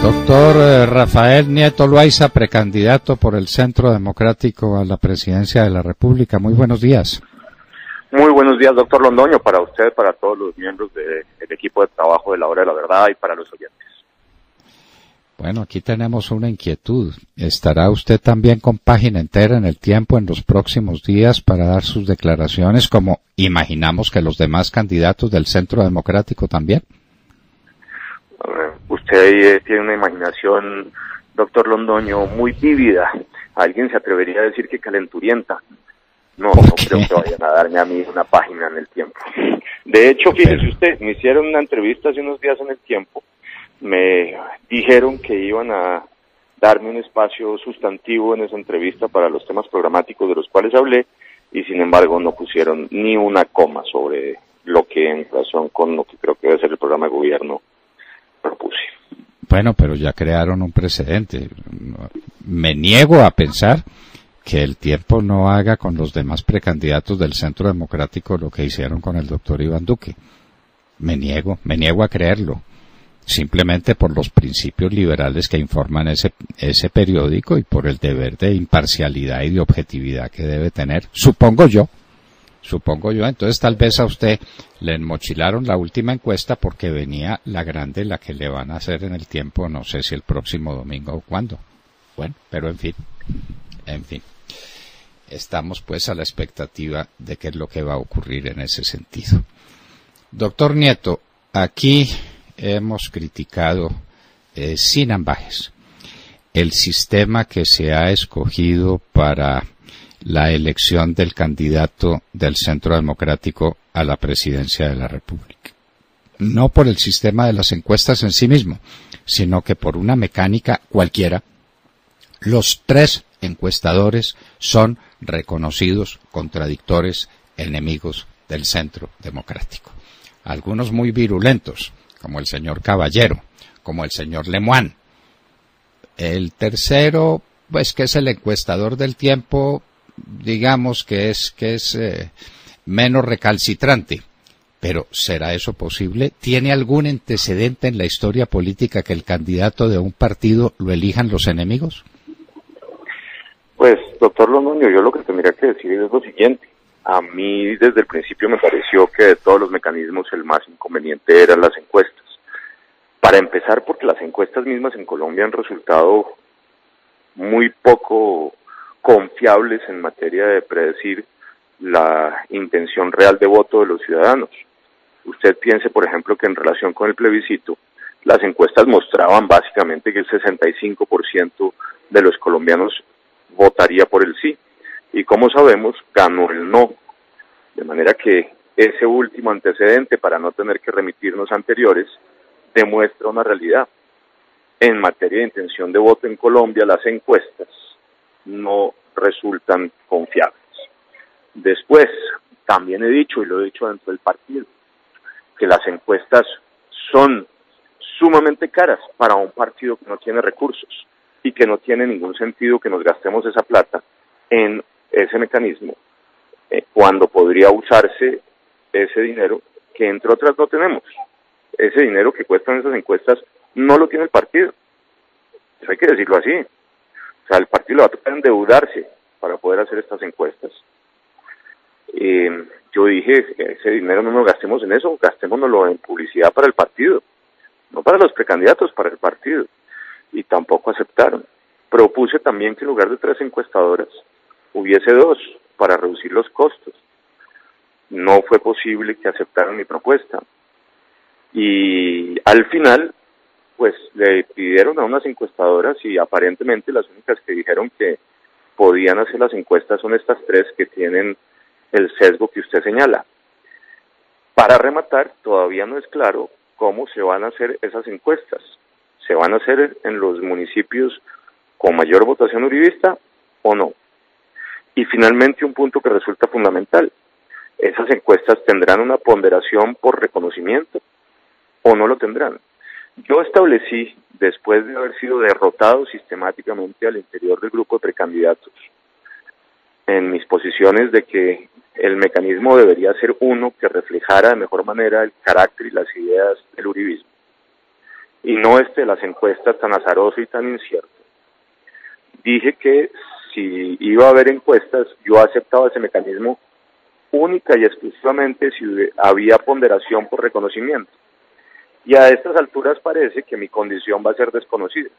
Doctor Rafael Nieto Loaiza, precandidato por el Centro Democrático a la presidencia de la República. Muy buenos días. Muy buenos días, doctor Londoño, para usted, para todos los miembros del equipo de trabajo de la Hora de la Verdad y para los oyentes. Bueno, aquí tenemos una inquietud. ¿Estará usted también con página entera en El Tiempo en los próximos días para dar sus declaraciones, como imaginamos que los demás candidatos del Centro Democrático también? Usted tiene una imaginación, doctor Londoño, muy vívida. ¿Alguien se atrevería a decir que calenturienta? No creo que vayan a darme a mí una página en El Tiempo. De hecho, fíjese usted, me hicieron una entrevista hace unos días en El Tiempo. Me dijeron que iban a darme un espacio sustantivo en esa entrevista para los temas programáticos de los cuales hablé, y sin embargo no pusieron ni una coma sobre lo que en relación con lo que creo que debe ser el programa de gobierno propuse. Bueno, pero ya crearon un precedente. Me niego a pensar que El Tiempo no haga con los demás precandidatos del Centro Democrático lo que hicieron con el doctor Iván Duque. Me niego a creerlo. Simplemente por los principios liberales que informan ese periódico y por el deber de imparcialidad y de objetividad que debe tener, supongo yo. Entonces tal vez a usted le enmochilaron la última encuesta porque venía la grande, la que le van a hacer en El Tiempo, no sé si el próximo domingo o cuándo. Bueno, pero en fin. Estamos pues a la expectativa de qué es lo que va a ocurrir en ese sentido. Doctor Nieto, aquí hemos criticado sin ambages el sistema que se ha escogido para la elección del candidato del Centro Democrático a la presidencia de la República. No por el sistema de las encuestas en sí mismo, sino que por una mecánica cualquiera. Los tres encuestadores son reconocidos contradictores, enemigos del Centro Democrático. Algunos muy virulentos, como el señor Caballero, como el señor Lemoine. El tercero, pues que es el encuestador del Tiempo, digamos que es menos recalcitrante. Pero ¿será eso posible? ¿Tiene algún antecedente en la historia política que el candidato de un partido lo elijan los enemigos? Pues, doctor Londoño, yo lo que tendría que decir es lo siguiente. A mí desde el principio me pareció que de todos los mecanismos el más inconveniente eran las encuestas. Para empezar, porque las encuestas mismas en Colombia han resultado muy poco confiables en materia de predecir la intención real de voto de los ciudadanos. Usted piense, por ejemplo, que en relación con el plebiscito, las encuestas mostraban básicamente que el 65% de los colombianos votaría por el sí. Y como sabemos, ganó el no. De manera que ese último antecedente, para no tener que remitirnos a anteriores, demuestra una realidad. En materia de intención de voto en Colombia, las encuestas no resultan confiables. Después, también he dicho, y lo he dicho dentro del partido, que las encuestas son sumamente caras para un partido que no tiene recursos y que no tiene ningún sentido que nos gastemos esa plata en ese mecanismo, cuando podría usarse ese dinero que entre otras no tenemos. Ese dinero que cuestan esas encuestas no lo tiene el partido. Eso hay que decirlo así. O sea, el partido le va a tocar endeudarse para poder hacer estas encuestas. Yo dije, ese dinero no nos gastemos en eso, gastémonoslo en publicidad para el partido, no para los precandidatos, para el partido. Y tampoco aceptaron. Propuse también que en lugar de 3 encuestadoras hubiese 2 para reducir los costos. No fue posible que aceptaran mi propuesta. Y al final, pues le pidieron a unas encuestadoras y aparentemente las únicas que dijeron que podían hacer las encuestas son estas 3 que tienen el sesgo que usted señala. Para rematar, todavía no es claro cómo se van a hacer esas encuestas. ¿Se van a hacer en los municipios con mayor votación uribista o no? Y finalmente un punto que resulta fundamental. ¿Esas encuestas tendrán una ponderación por reconocimiento o no lo tendrán? Yo establecí, después de haber sido derrotado sistemáticamente al interior del grupo de precandidatos, en mis posiciones de que el mecanismo debería ser uno que reflejara de mejor manera el carácter y las ideas del uribismo. y no de las encuestas tan azaroso y tan incierto, dije que si iba a haber encuestas, yo aceptaba ese mecanismo única y exclusivamente si había ponderación por reconocimiento. Y a estas alturas parece que mi condición va a ser desconocida.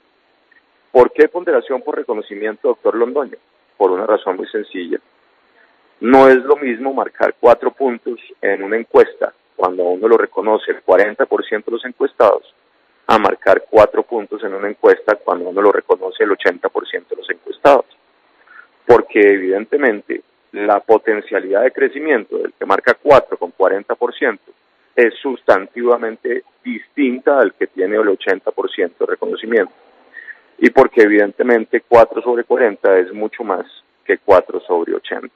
¿Por qué ponderación por reconocimiento, doctor Londoño? Por una razón muy sencilla. No es lo mismo marcar 4 puntos en una encuesta, cuando a uno lo reconoce el 40% de los encuestados, a marcar 4 puntos en una encuesta cuando uno lo reconoce el 80% de los encuestados. Porque evidentemente la potencialidad de crecimiento del que marca 4 con 40% es sustantivamente distinta al que tiene el 80% de reconocimiento. Y porque evidentemente 4 sobre 40 es mucho más que 4 sobre 80.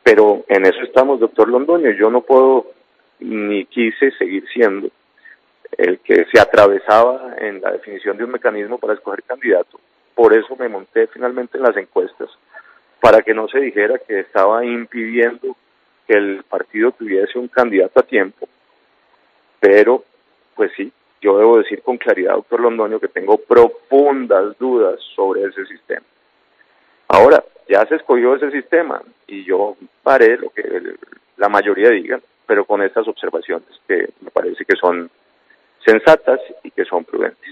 Pero en eso estamos, doctor Londoño. Yo no puedo ni quise seguir siendo el que se atravesaba en la definición de un mecanismo para escoger candidato. Por eso me monté finalmente en las encuestas, para que no se dijera que estaba impidiendo que el partido tuviese un candidato a tiempo. Pero, pues sí, yo debo decir con claridad, doctor Londoño, que tengo profundas dudas sobre ese sistema. Ahora, ya se escogió ese sistema y yo haré lo que la mayoría diga, pero con estas observaciones que me parece que son sensatas y que son prudentes.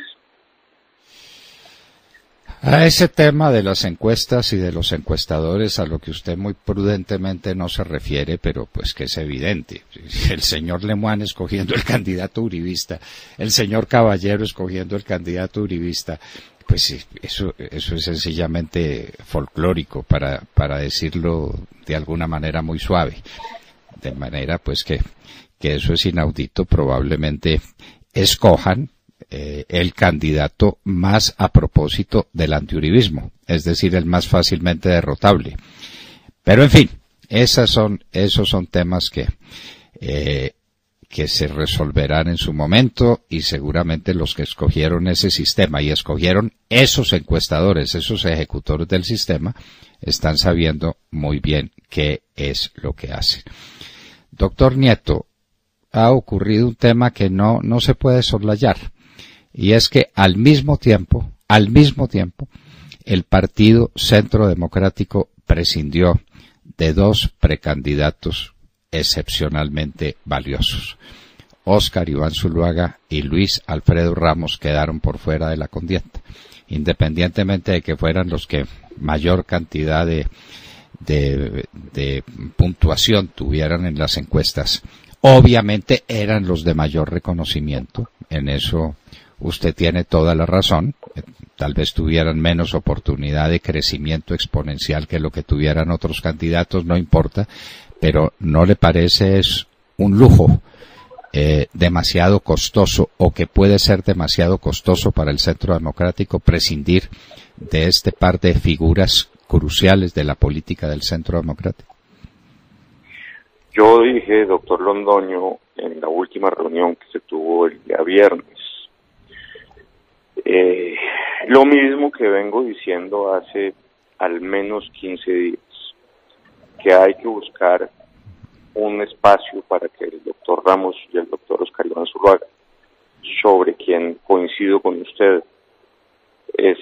A ese tema de las encuestas y de los encuestadores, a lo que usted muy prudentemente no se refiere, pero pues que es evidente. El señor Lemoine escogiendo el candidato uribista, el señor Caballero escogiendo el candidato uribista, pues sí, eso es sencillamente folclórico, para decirlo de alguna manera muy suave. De manera pues que eso es inaudito. Probablemente escojan el candidato más a propósito del antiuribismo, es decir, el más fácilmente derrotable. Pero en fin, esos son temas que se resolverán en su momento, y seguramente los que escogieron ese sistema y escogieron esos encuestadores, esos ejecutores del sistema, están sabiendo muy bien qué es lo que hacen. Doctor Nieto, ha ocurrido un tema que no se puede soslayar. Y es que al mismo tiempo, el Partido Centro Democrático prescindió de 2 precandidatos excepcionalmente valiosos. Óscar Iván Zuluaga y Luis Alfredo Ramos quedaron por fuera de la contienda, independientemente de que fueran los que mayor cantidad de puntuación tuvieran en las encuestas. Obviamente eran los de mayor reconocimiento, en eso usted tiene toda la razón. Tal vez tuvieran menos oportunidad de crecimiento exponencial que lo que tuvieran otros candidatos, no importa, pero ¿no le parece es un lujo demasiado costoso, o que puede ser demasiado costoso para el Centro Democrático, prescindir de este par de figuras cruciales de la política del Centro Democrático? Yo dije, doctor Londoño, en la última reunión que se tuvo el día viernes, lo mismo que vengo diciendo hace al menos 15 días, que hay que buscar un espacio para que el doctor Ramos y el doctor Óscar Iván Zuluaga, sobre quien coincido con usted, es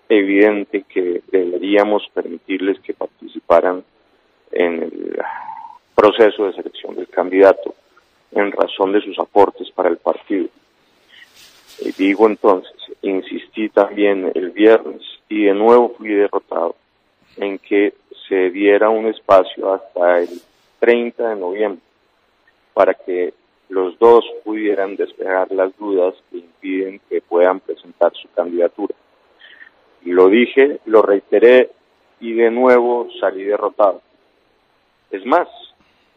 evidente que deberíamos permitirles que participaran en el proceso de selección del candidato en razón de sus aportes para el partido. Digo entonces, insistí también el viernes y de nuevo fui derrotado en que se diera un espacio hasta el 30 de noviembre para que los dos pudieran despejar las dudas que impiden que puedan presentar su candidatura. Lo dije, lo reiteré y de nuevo salí derrotado. Es más,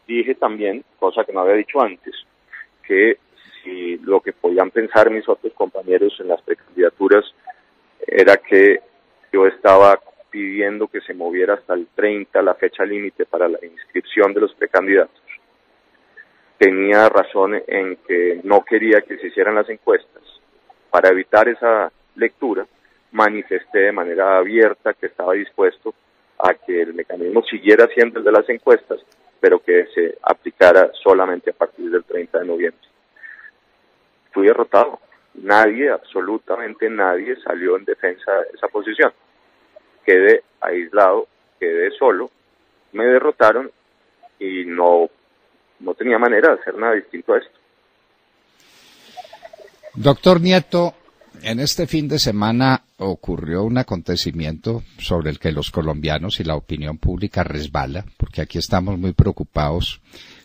dije también, cosa que no había dicho antes, que si lo que podían pensar mis otros compañeros en las precandidaturas era que yo estaba pidiendo que se moviera hasta el 30 la fecha límite para la inscripción de los precandidatos. Tenía razón en que no quería que se hicieran las encuestas. Para evitar esa lectura, manifesté de manera abierta que estaba dispuesto a que el mecanismo siguiera siendo el de las encuestas, pero que se aplicara solamente a partir del 30 de noviembre. fui derrotado. Nadie, absolutamente nadie salió en defensa de esa posición. Quedé aislado, quedé solo, me derrotaron y no tenía manera de hacer nada distinto a esto. Doctor Nieto, en este fin de semana ocurrió un acontecimiento sobre el que los colombianos y la opinión pública resbala, porque aquí estamos muy preocupados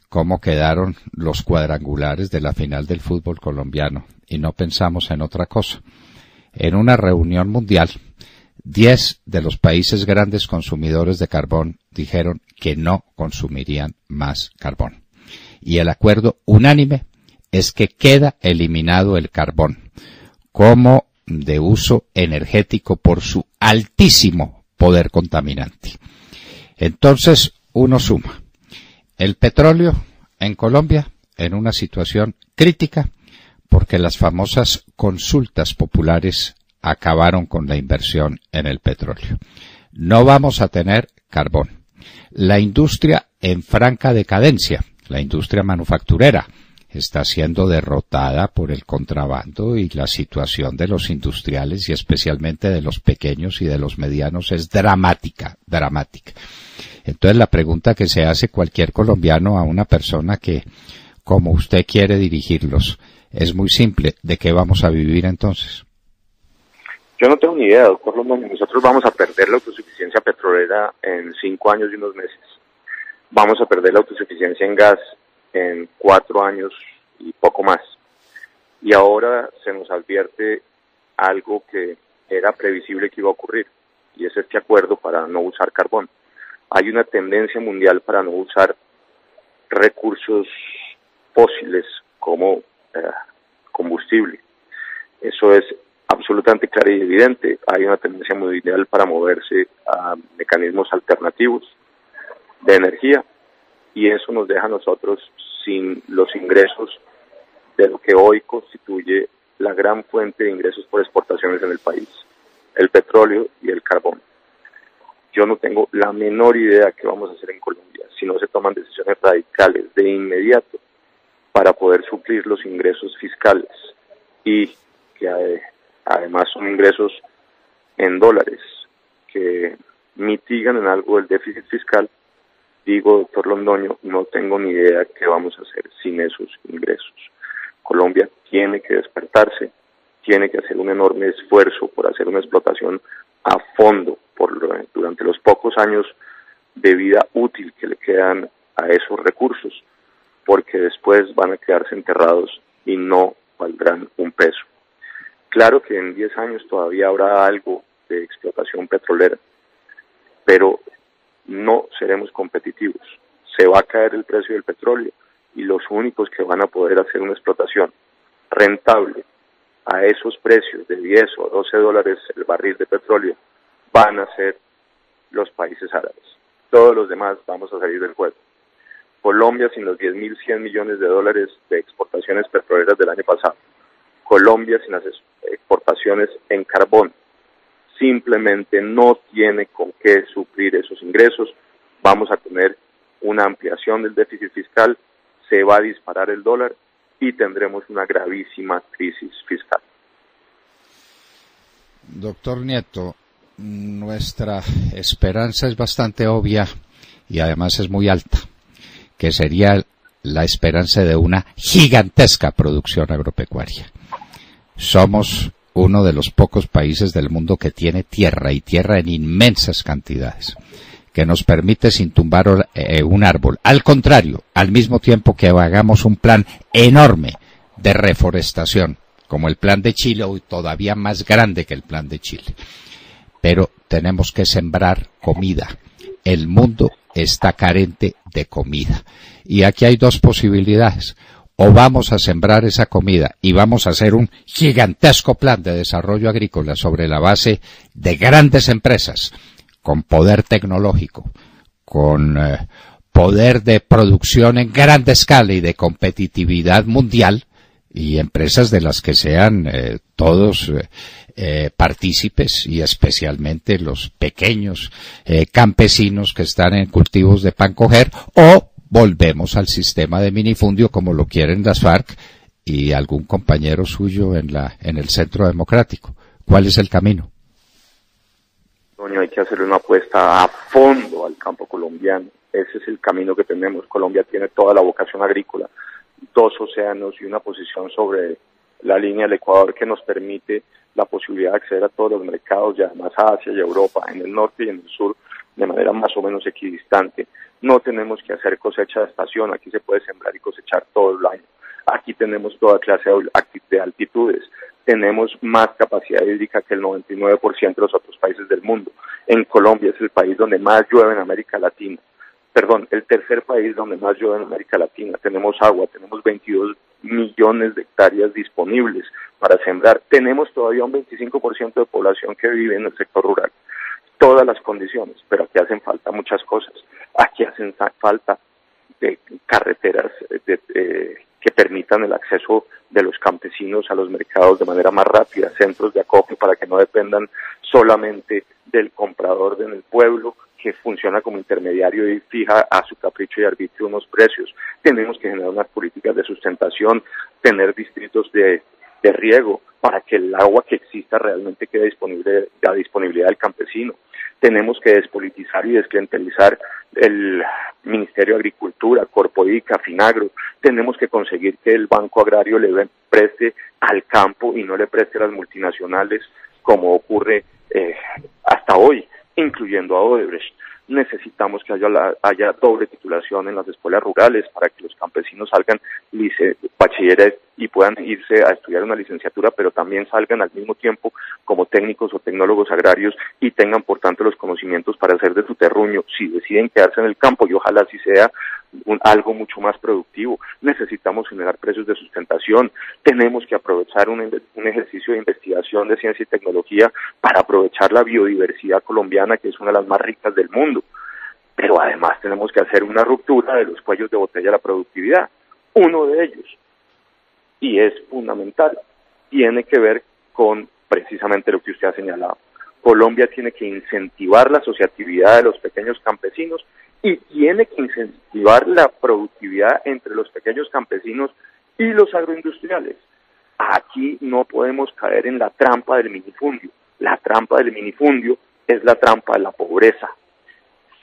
cómo quedaron los cuadrangulares de la final del fútbol colombiano y no pensamos en otra cosa. En una reunión mundial, 10 de los países grandes consumidores de carbón dijeron que no consumirían más carbón. Y el acuerdo unánime es que queda eliminado el carbón como de uso energético por su altísimo poder contaminante. Entonces, uno suma. El petróleo en Colombia en una situación crítica porque las famosas consultas populares acabaron con la inversión en el petróleo. No vamos a tener carbón. La industria en franca decadencia, la industria manufacturera, está siendo derrotada por el contrabando y la situación de los industriales y especialmente de los pequeños y de los medianos es dramática. Entonces la pregunta que se hace cualquier colombiano a una persona que, como usted quiere dirigirlos, es muy simple. ¿De qué vamos a vivir entonces? Yo no tengo ni idea, doctor Londoño. Nosotros vamos a perder la autosuficiencia petrolera en 5 años y unos meses. Vamos a perder la autosuficiencia en gas en 4 años y poco más. Y ahora se nos advierte algo que era previsible que iba a ocurrir, y es este acuerdo para no usar carbón. Hay una tendencia mundial para no usar recursos fósiles como combustible. Eso es absolutamente claro y evidente. Hay una tendencia mundial para moverse a mecanismos alternativos de energía, y eso nos deja a nosotros sin los ingresos de lo que hoy constituye la gran fuente de ingresos por exportaciones en el país, el petróleo y el carbón. Yo no tengo la menor idea qué vamos a hacer en Colombia si no se toman decisiones radicales de inmediato para poder suplir los ingresos fiscales y que además son ingresos en dólares que mitigan en algo el déficit fiscal. Digo, doctor Londoño, no tengo ni idea qué vamos a hacer sin esos ingresos. Colombia tiene que despertarse, tiene que hacer un enorme esfuerzo por hacer una explotación a fondo durante los pocos años de vida útil que le quedan a esos recursos, porque después van a quedarse enterrados y no valdrán un peso. Claro que en 10 años todavía habrá algo de explotación petrolera, pero no seremos competitivos. Se va a caer el precio del petróleo y los únicos que van a poder hacer una explotación rentable a esos precios de 10 o 12 dólares el barril de petróleo van a ser los países árabes. Todos los demás vamos a salir del juego. Colombia sin los 10.100 millones de dólares de exportaciones petroleras del año pasado. Colombia sin las exportaciones en carbón. Simplemente no tiene con qué suplir esos ingresos. Vamos a tener una ampliación del déficit fiscal, se va a disparar el dólar y tendremos una gravísima crisis fiscal. Doctor Nieto, nuestra esperanza es bastante obvia y además es muy alta, que sería la esperanza de una gigantesca producción agropecuaria. Somos uno de los pocos países del mundo que tiene tierra, y tierra en inmensas cantidades, que nos permite sin tumbar un árbol. Al contrario, al mismo tiempo que hagamos un plan enorme de reforestación, como el plan de Chile, o todavía más grande que el plan de Chile. Pero tenemos que sembrar comida. El mundo está carente de comida. Y aquí hay dos posibilidades. O vamos a sembrar esa comida y vamos a hacer un gigantesco plan de desarrollo agrícola sobre la base de grandes empresas, con poder tecnológico, con poder de producción en gran escala y de competitividad mundial, y empresas de las que sean todos partícipes, y especialmente los pequeños campesinos que están en cultivos de pan coger, o volvemos al sistema de minifundio como lo quieren las FARC y algún compañero suyo en el Centro Democrático. ¿Cuál es el camino? Antonio, hay que hacerle una apuesta a fondo al campo colombiano. Ese es el camino que tenemos. Colombia tiene toda la vocación agrícola, 2 océanos y una posición sobre la línea del Ecuador que nos permite la posibilidad de acceder a todos los mercados, y además a Asia y Europa, en el norte y en el sur, de manera más o menos equidistante. No tenemos que hacer cosecha de estación, aquí se puede sembrar y cosechar todo el año. Aquí tenemos toda clase de altitudes, tenemos más capacidad hídrica que el 99% de los otros países del mundo. En Colombia es el país donde más llueve en América Latina. Perdón, el tercer país donde más llueve en América Latina. Tenemos agua, tenemos 22 millones de hectáreas disponibles para sembrar. Tenemos todavía un 25% de población que vive en el sector rural. Todas las condiciones, pero aquí hacen falta muchas cosas. Aquí hacen falta de carreteras que permitan el acceso de los campesinos a los mercados de manera más rápida, centros de acopio para que no dependan solamente del comprador en el pueblo, que funciona como intermediario y fija a su capricho y arbitrio unos precios. Tenemos que generar unas políticas de sustentación, tener distritos de riego para que el agua que exista realmente quede disponible a disponibilidad del campesino. Tenemos que despolitizar y desclientelizar el Ministerio de Agricultura, Corpoica, Finagro. Tenemos que conseguir que el Banco Agrario le preste al campo y no le preste a las multinacionales, como ocurre hasta hoy, incluyendo a Odebrecht. Necesitamos que haya doble titulación en las escuelas rurales para que los campesinos salgan bachilleres y puedan irse a estudiar una licenciatura, pero también salgan al mismo tiempo como técnicos o tecnólogos agrarios y tengan por tanto los conocimientos para hacer de su terruño, si deciden quedarse en el campo, y ojalá así sea, algo mucho más productivo. Necesitamos generar precios de sustentación, tenemos que aprovechar un ejercicio de investigación de ciencia y tecnología para aprovechar la biodiversidad colombiana, que es una de las más ricas del mundo, pero además tenemos que hacer una ruptura de los cuellos de botella de la productividad. Uno de ellos, y es fundamental, tiene que ver con precisamente lo que usted ha señalado. Colombia tiene que incentivar la asociatividad de los pequeños campesinos y tiene que incentivar la productividad entre los pequeños campesinos y los agroindustriales. Aquí no podemos caer en la trampa del minifundio. La trampa del minifundio es la trampa de la pobreza.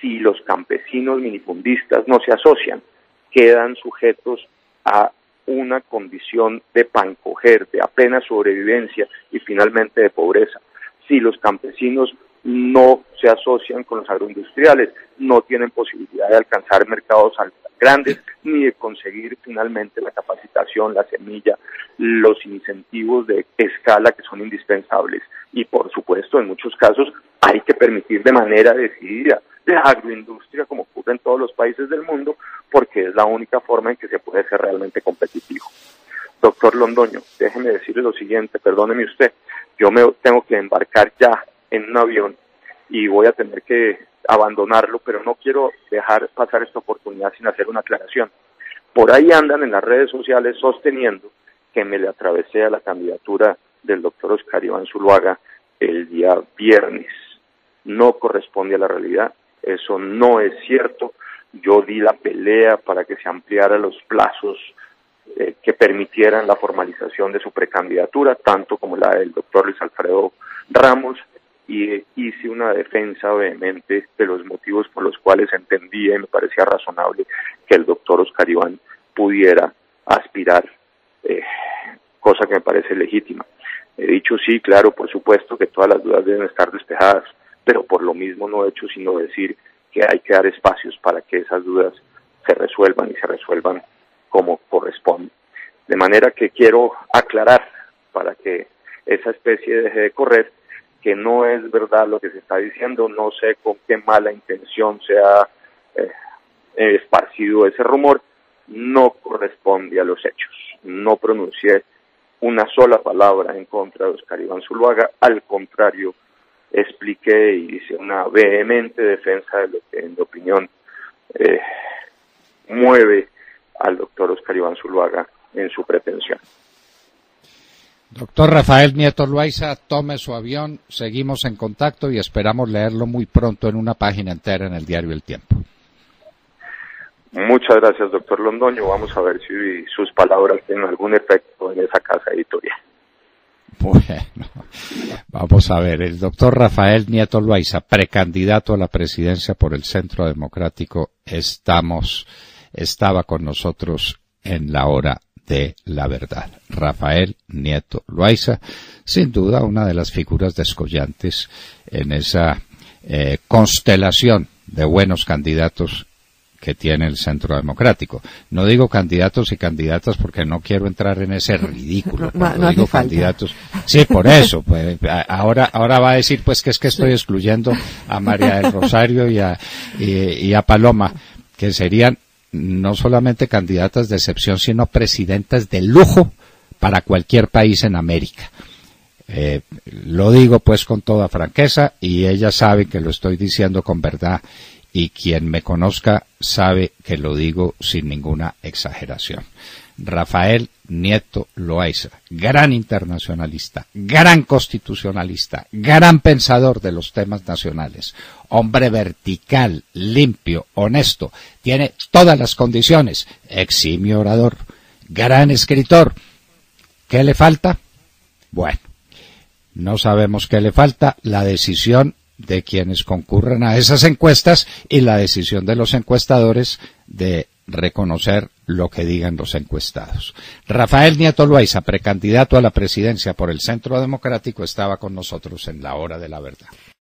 Si los campesinos minifundistas no se asocian, quedan sujetos a una condición de pancoger, de apenas sobrevivencia y finalmente de pobreza. Si los campesinos no se asocian con los agroindustriales, no tienen posibilidad de alcanzar mercados grandes ni de conseguir finalmente la capacitación, la semilla, los incentivos de escala que son indispensables. Y por supuesto, en muchos casos hay que permitir de manera decidida la agroindustria, como ocurre en todos los países del mundo, porque es la única forma en que se puede ser realmente competitivo. Doctor Londoño, déjeme decirle lo siguiente, perdóneme usted, yo me tengo que embarcar ya en un avión y voy a tener que abandonarlo, pero no quiero dejar pasar esta oportunidad sin hacer una aclaración. Por ahí andan en las redes sociales sosteniendo que me le atravesé a la candidatura del doctor Oscar Iván Zuluaga el día viernes. No corresponde a la realidad, eso no es cierto. Yo di la pelea para que se ampliaran los plazos que permitieran la formalización de su precandidatura, tanto como la del doctor Luis Alfredo Ramos, y hice una defensa vehemente de los motivos por los cuales entendía y me parecía razonable que el doctor Oscar Iván pudiera aspirar, cosa que me parece legítima. He dicho sí, claro, por supuesto que todas las dudas deben estar despejadas, pero por lo mismo no he hecho sino decir que hay que dar espacios para que esas dudas se resuelvan y se resuelvan como corresponde. De manera que quiero aclarar, para que esa especie deje de correr, que no es verdad lo que se está diciendo. No sé con qué mala intención se ha esparcido ese rumor, no corresponde a los hechos. No pronuncié una sola palabra en contra de Oscar Iván Zuluaga, al contrario, expliqué y hice una vehemente defensa de lo que, en mi opinión, mueve al doctor Oscar Iván Zuluaga en su pretensión. Doctor Rafael Nieto Loaiza, tome su avión, seguimos en contacto y esperamos leerlo muy pronto en una página entera en el diario El Tiempo. Muchas gracias, doctor Londoño. Vamos a ver si sus palabras tienen algún efecto. No. Vamos a ver, el doctor Rafael Nieto Loaiza, precandidato a la presidencia por el Centro Democrático, estaba con nosotros en la hora de la verdad. Rafael Nieto Loaiza, sin duda una de las figuras descollantes en esa constelación de buenos candidatos que tiene el Centro Democrático. No digo candidatos y candidatas porque no quiero entrar en ese ridículo. No digo candidatos. Sí, por eso. Pues, ahora va a decir pues que es que estoy excluyendo a María del Rosario y a Paloma, que serían no solamente candidatas de excepción, sino presidentas de lujo para cualquier país en América. Lo digo pues con toda franqueza y ellas saben que lo estoy diciendo con verdad. Y quien me conozca sabe que lo digo sin ninguna exageración. Rafael Nieto Loaiza, gran internacionalista, gran constitucionalista, gran pensador de los temas nacionales, hombre vertical, limpio, honesto, tiene todas las condiciones, eximio orador, gran escritor. ¿Qué le falta? Bueno, no sabemos qué le falta, la decisión de quienes concurren a esas encuestas y la decisión de los encuestadores de reconocer lo que digan los encuestados. Rafael Nieto Loaiza, precandidato a la presidencia por el Centro Democrático, estaba con nosotros en la hora de la verdad.